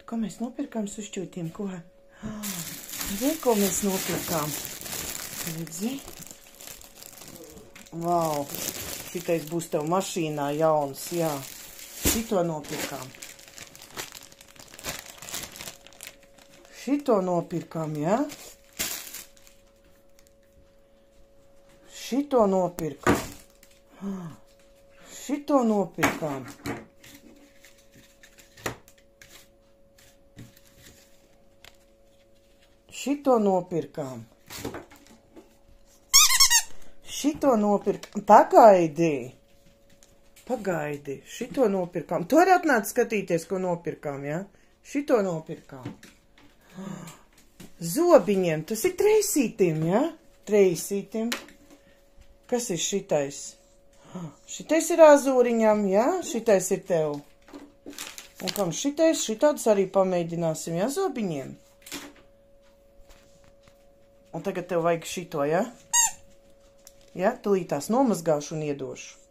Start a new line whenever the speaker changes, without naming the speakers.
Ko mēs nopirkām sušķūtiem, ko? Redzi, ko mēs nopirkām? Redzi? Vau, šitais būs tev mašīnā jauns, jā. Šito nopirkām. Šito nopirkām, jā? Šito nopirkām. Šito nopirkām. Šito nopirkām. Šito nopirkām. Pagaidi. Pagaidi. Šito nopirkām. Tu arī atnāc skatīties, ko nopirkām, ja? Šito nopirkām. Zobiņiem. Tas ir treisītim, ja? Treisītim. Kas ir šitais? Šitais ir azūriņam, ja? Šitais ir tev. Un kam šitais? Šitādus arī pamēģināsim, ja? Zobiņiem. Un tagad tev vajag šito, ja? Ja? Tūlīt tās nomazgāšu un iedošu.